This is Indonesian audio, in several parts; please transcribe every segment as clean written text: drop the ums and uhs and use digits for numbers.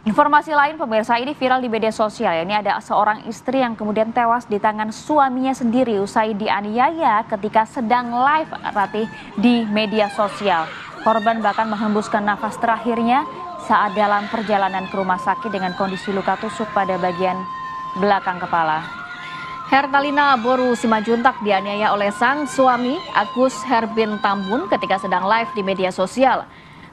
Informasi lain pemirsa ini viral di media sosial. Ini ada seorang istri yang kemudian tewas di tangan suaminya sendiri usai dianiaya ketika sedang live Ratih di media sosial. Korban bahkan menghembuskan nafas terakhirnya saat dalam perjalanan ke rumah sakit dengan kondisi luka tusuk pada bagian belakang kepala. Hertalina Boru Simanjuntak dianiaya oleh sang suami Agus Herbin Tambun ketika sedang live di media sosial.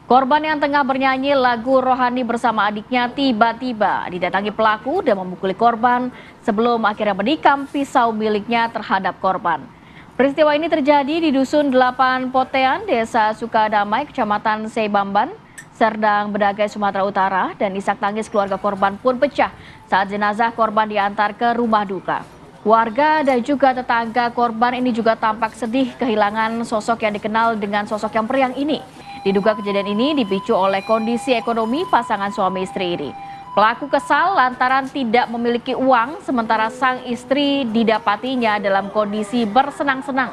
Korban yang tengah bernyanyi lagu rohani bersama adiknya tiba-tiba didatangi pelaku dan memukuli korban sebelum akhirnya menikam pisau miliknya terhadap korban. Peristiwa ini terjadi di Dusun 8 Potean, Desa Sukadamai, Kecamatan Seibamban, Serdang Bedagai, Sumatera Utara, dan isak tangis keluarga korban pun pecah saat jenazah korban diantar ke rumah duka. Warga dan juga tetangga korban ini juga tampak sedih kehilangan sosok yang dikenal dengan sosok yang periang ini. Diduga kejadian ini dipicu oleh kondisi ekonomi pasangan suami istri ini. Pelaku kesal lantaran tidak memiliki uang, sementara sang istri didapatinya dalam kondisi bersenang-senang.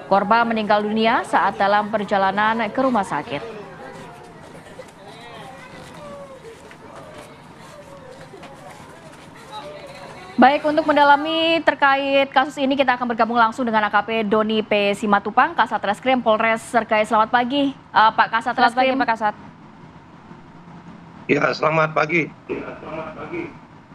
Korban meninggal dunia saat dalam perjalanan ke rumah sakit. Baik, untuk mendalami terkait kasus ini kita akan bergabung langsung dengan AKP Doni P. Simatupang, Kasat Reskrim Polres Serkai. Selamat pagi, Pak Kasat Reskrim. Pak Kasat. Ya, selamat pagi.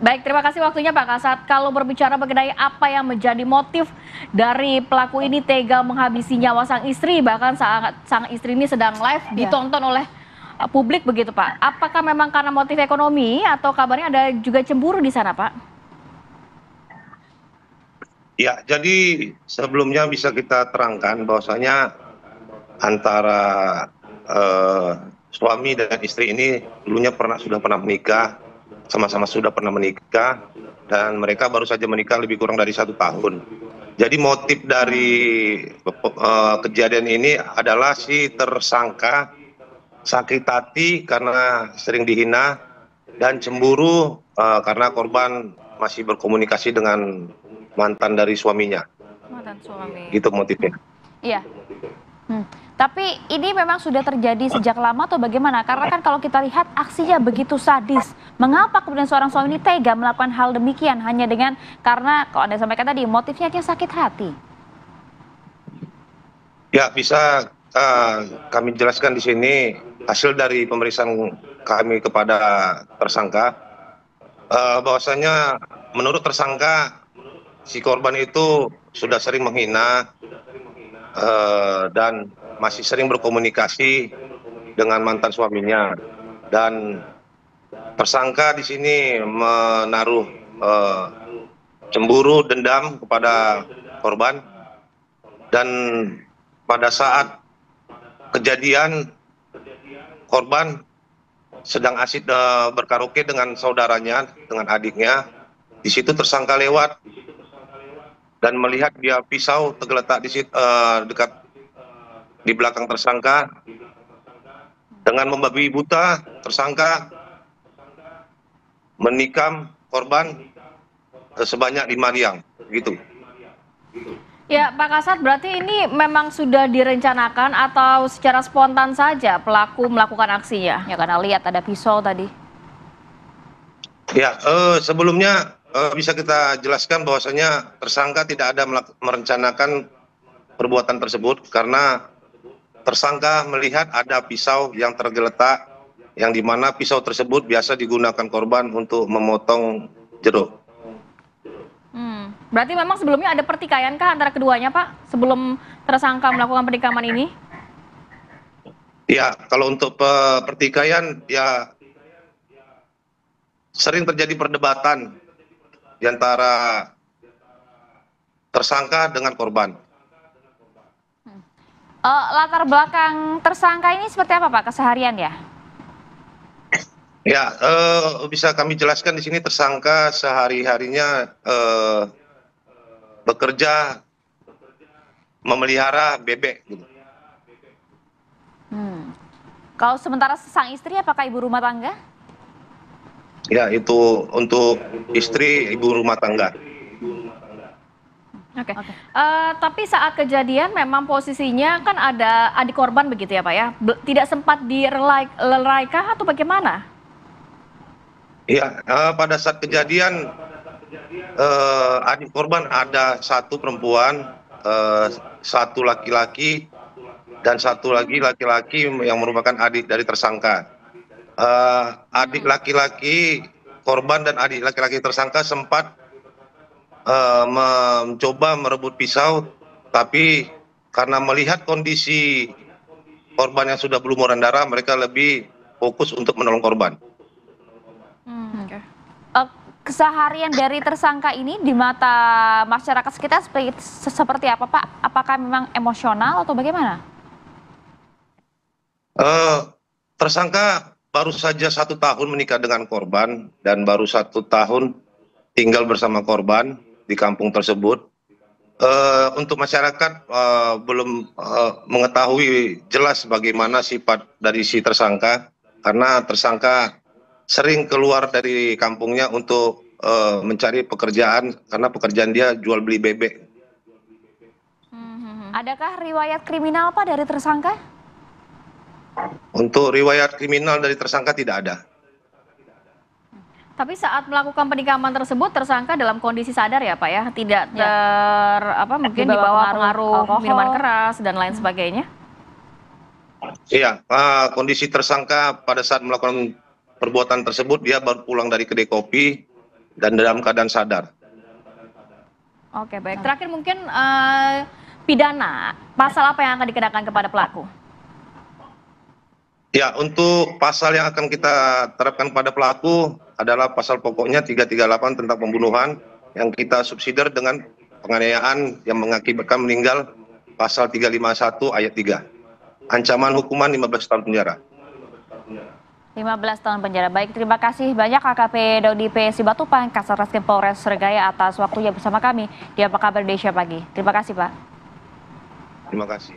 Baik, terima kasih waktunya Pak Kasat. Kalau berbicara mengenai apa yang menjadi motif dari pelaku ini tega menghabisi nyawa sang istri, bahkan saat sang istri ini sedang live ditonton oleh publik begitu Pak. Apakah memang karena motif ekonomi atau kabarnya ada juga cemburu di sana Pak? Ya, jadi sebelumnya bisa kita terangkan bahwasanya antara suami dan istri ini dulunya sudah pernah menikah, sama-sama sudah pernah menikah, dan mereka baru saja menikah lebih kurang dari 1 tahun. Jadi motif dari kejadian ini adalah si tersangka sakit hati karena sering dihina dan cemburu karena korban masih berkomunikasi dengan mantan dari suaminya. Mantan suami. Gitu motifnya. Iya. Tapi ini memang sudah terjadi sejak lama atau bagaimana? Karena kan kalau kita lihat aksinya begitu sadis. Mengapa kemudian seorang suami ini tega melakukan hal demikian hanya dengan karena kalau Anda sampaikan tadi motifnya dia sakit hati? Ya, bisa kami jelaskan di sini hasil dari pemeriksaan kami kepada tersangka bahwasanya menurut tersangka si korban itu sudah sering menghina dan masih sering berkomunikasi dengan mantan suaminya, dan tersangka di sini menaruh cemburu dendam kepada korban, dan pada saat kejadian korban sedang asyik berkaraoke dengan saudaranya, dengan adiknya. Di situ tersangka lewat dan melihat dia pisau tergeletak di situ, dekat di belakang tersangka. Dengan membabi buta, tersangka menikam korban sebanyak 5 liang, gitu. Ya, Pak Kasat, berarti ini memang sudah direncanakan atau secara spontan saja pelaku melakukan aksinya? Ya, karena lihat ada pisau tadi. Ya, sebelumnya bisa kita jelaskan bahwasanya tersangka tidak ada merencanakan perbuatan tersebut karena tersangka melihat ada pisau yang tergeletak, yang dimana pisau tersebut biasa digunakan korban untuk memotong jeruk. Berarti memang sebelumnya ada pertikaian kah antara keduanya Pak sebelum tersangka melakukan penikaman ini? Ya, kalau untuk pertikaian ya sering terjadi perdebatan di antara tersangka dengan korban. Latar belakang tersangka ini seperti apa Pak keseharian ya? Ya, bisa kami jelaskan di sini tersangka sehari-harinya bekerja memelihara bebek. Kalau sementara sang istri apakah ibu rumah tangga? Ya, itu untuk istri ibu rumah tangga. Oke. Tapi saat kejadian memang posisinya kan ada adik korban begitu ya Pak ya? Tidak sempat direlai kah atau bagaimana? Iya, pada saat kejadian adik korban ada satu perempuan, satu laki-laki, dan satu lagi laki-laki yang merupakan adik dari tersangka. Adik laki-laki korban dan adik laki-laki tersangka sempat mencoba merebut pisau, tapi karena melihat kondisi korban yang sudah berlumuran darah, mereka lebih fokus untuk menolong korban. Oke. Keseharian dari tersangka ini di mata masyarakat sekitar seperti apa, Pak? Apakah memang emosional atau bagaimana? Tersangka baru saja 1 tahun menikah dengan korban dan baru 1 tahun tinggal bersama korban di kampung tersebut. Untuk masyarakat belum mengetahui jelas bagaimana sifat dari si tersangka, karena tersangka sering keluar dari kampungnya untuk mencari pekerjaan, karena pekerjaan dia jual beli bebek. Adakah riwayat kriminal, Pak, dari tersangka? Untuk riwayat kriminal dari tersangka tidak ada. Tapi saat melakukan penikaman tersebut, tersangka dalam kondisi sadar ya, Pak ya? Tidak mungkin di bawah pengaruh minuman keras dan lain sebagainya? Iya, kondisi tersangka pada saat melakukan perbuatan tersebut, dia baru pulang dari kedai kopi dan dalam keadaan sadar. Oke, baik. Terakhir mungkin pidana, pasal apa yang akan dikenakan kepada pelaku? Ya, untuk pasal yang akan kita terapkan pada pelaku adalah pasal pokoknya 338 tentang pembunuhan, yang kita subsidiar dengan penganiayaan yang mengakibatkan meninggal, pasal 351 ayat 3. Ancaman hukuman 15 tahun penjara. 15 tahun penjara. Baik, terima kasih banyak AKP Daudi P. Simatupang, Kasat Reskrim Polres Sriwijaya atas waktunya bersama kami di Apa Kabar Indonesia Pagi. Terima kasih, Pak. Terima kasih.